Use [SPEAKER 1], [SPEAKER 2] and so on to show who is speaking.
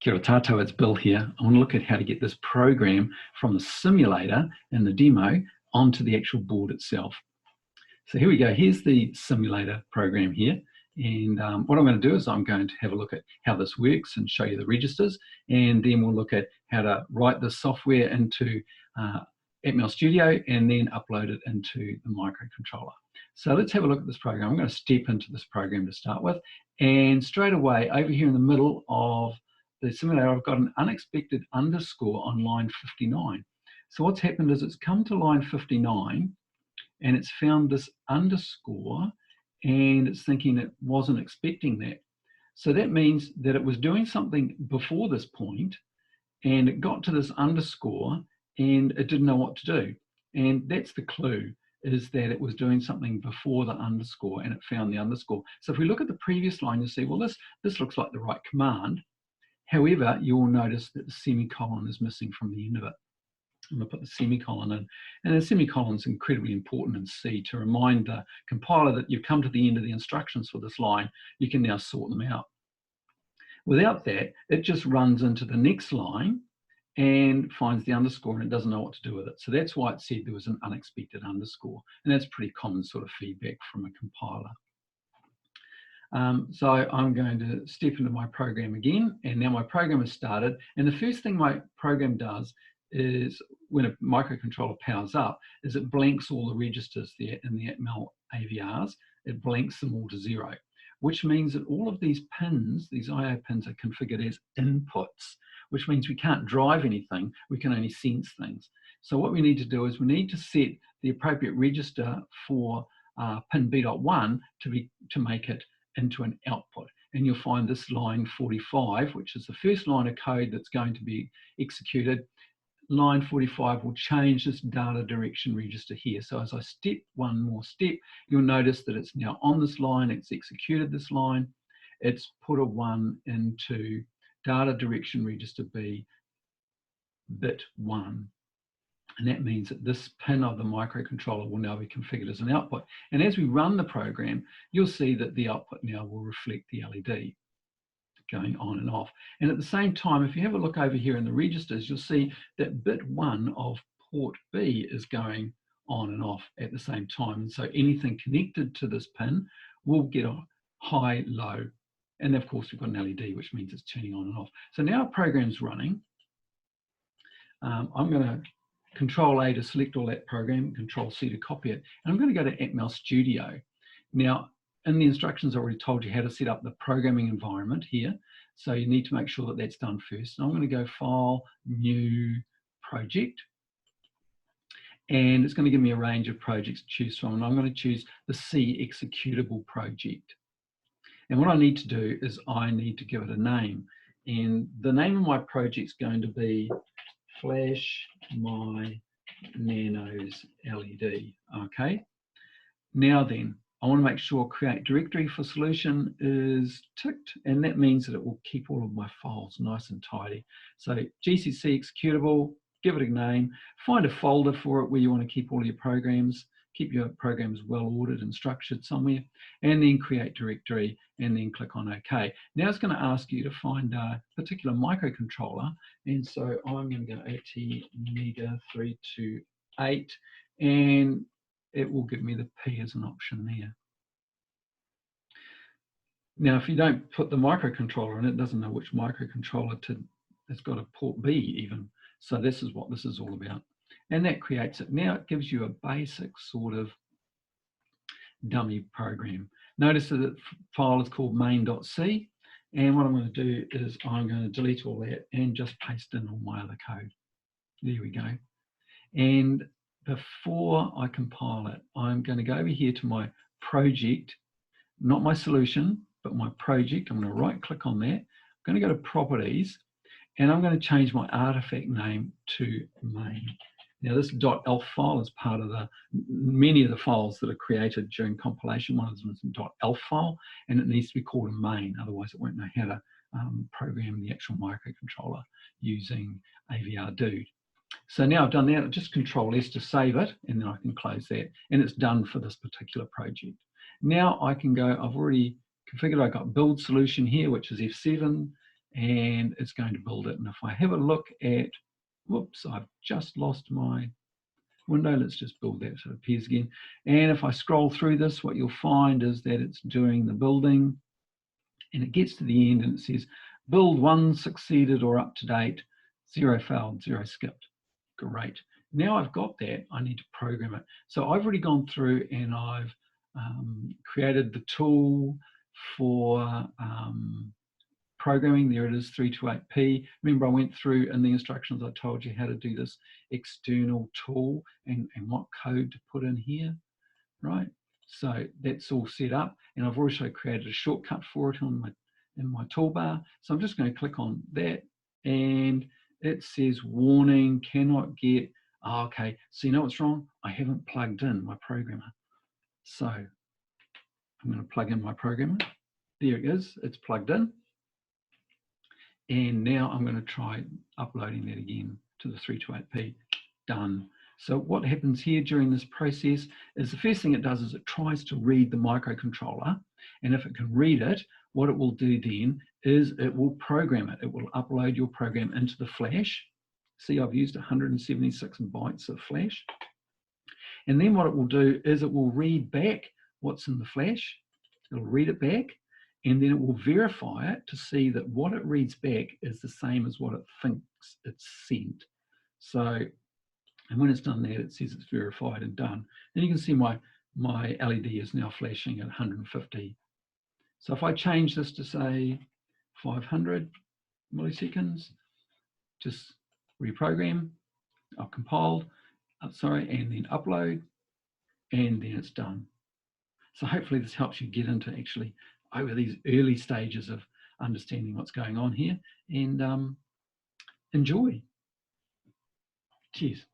[SPEAKER 1] Kia ora tātou, it's Bill here. I want to look at how to get this program from the simulator and the demo onto the actual board itself. So here we go. Here's the simulator program here. And what I'm going to do is I'm going to have a look at how this works and show you the registers. And then we'll look at how to write the software into ATMEL Studio and then upload it into the microcontroller. So let's have a look at this program. I'm going to step into this program to start with. And straight away, over here in the middle of the simulator, I've got an unexpected underscore on line 59. So what's happened is it's come to line 59 and it's found this underscore and it's thinking it wasn't expecting that. So that means that it was doing something before this point and it got to this underscore and it didn't know what to do. And that's the clue, is that it was doing something before the underscore and it found the underscore. So if we look at the previous line, you'll see, well, this looks like the right command. However, you'll notice that the semicolon is missing from the end of it. I'm going to put the semicolon in. And the semicolon is incredibly important in C to remind the compiler that you've come to the end of the instructions for this line. You can now sort them out. Without that, it just runs into the next line and finds the underscore and it doesn't know what to do with it. So that's why it said there was an unexpected underscore. And that's pretty common sort of feedback from a compiler. So I'm going to step into my program again, and now my program has started. And the first thing my program does is, when a microcontroller powers up, is it blanks all the registers there in the ATMEL AVRs. It blanks them all to 0, which means that all of these pins, these I/O pins, are configured as inputs, which means we can't drive anything, we can only sense things. So what we need to do is we need to set the appropriate register for pin B.1 to make it into an output. And you'll find this line 45, which is the first line of code that's going to be executed. Line 45 will change this data direction register here. So as I step one more step, you'll notice that it's now on this line, it's executed this line, it's put a 1 into data direction register B, bit 1. And that means that this pin of the microcontroller will now be configured as an output. And as we run the program, you'll see that the output now will reflect the LED going on and off. And at the same time, if you have a look over here in the registers, you'll see that bit 1 of port B is going on and off at the same time. And so anything connected to this pin will get a high, low. And of course, we've got an LED, which means it's turning on and off. So now our program's running. I'm going to Control A to select all that program, Control C to copy it. And I'm going to go to ATMEL Studio. Now, in the instructions, I already told you how to set up the programming environment here. So you need to make sure that that's done first. And I'm going to go File, New, Project. And it's going to give me a range of projects to choose from. And I'm going to choose the C executable project. And what I need to do is I need to give it a name. And the name of my project is going to be FlashMyNanosLED. Okay. Now then, I want to make sure create directory for solution is ticked, and that means that it will keep all of my files nice and tidy. So GCC executable, give it a name, find a folder for it where you want to keep all your programs, keep your programs well ordered and structured somewhere, and then create directory, and then click on OK. Now it's going to ask you to find a particular microcontroller, and so I'm going to go ATmega328, and it will give me the P as an option there. Now, if you don't put the microcontroller in, it doesn't know which microcontroller it's got a port B even. So this is what this is all about. And that creates it. Now it gives you a basic sort of dummy program. Notice that the file is called main.c. And what I'm going to do is I'm going to delete all that and just paste in all my other code. There we go. And before I compile it, I'm going to go over here to my project, not my solution, but my project. I'm going to right click on that. I'm going to go to properties, and I'm going to change my artifact name to main. Now this .elf file is part of many of the files that are created during compilation. One of them is an .elf file, and it needs to be called a main, otherwise it won't know how to program the actual microcontroller using AVR-Dude. So now I've done that, I just Control S to save it, and then I can close that, and it's done for this particular project. Now I can go, I've already configured, I've got build solution here, which is F7, and it's going to build it. And if I have a look at, whoops, I've just lost my window. Let's just build that so it appears again. And if I scroll through this, what you'll find is that it's doing the building, and it gets to the end and it says, build 1 succeeded or up to date, 0 failed, 0 skipped. Great. Now I've got that, I need to program it. So I've already gone through and I've created the tool for programming. There it is, 328p. Remember, I went through in the instructions, I told you how to do this external tool and what code to put in here, right? So that's all set up, and I've also created a shortcut for it in my toolbar. So I'm just going to click on that, and it says warning, cannot get, oh, okay, so you know what's wrong? I haven't plugged in my programmer. So I'm going to plug in my programmer. There it is, it's plugged in. And now I'm going to try uploading that again to the 328p. Done. So what happens here during this process is the first thing it does is it tries to read the microcontroller. And if it can read it, what it will do then is it will program it. It will upload your program into the flash. See, I've used 176 bytes of flash. And then what it will do is it will read back what's in the flash. It'll read it back, and then it will verify it to see that what it reads back is the same as what it thinks it's sent. So, and when it's done that, it says it's verified and done. And you can see my LED is now flashing at 150. So if I change this to say 500 milliseconds, just reprogram, I've compiled, and then upload, and then it's done. So hopefully this helps you get into actually over these early stages of understanding what's going on here, and enjoy. Cheers.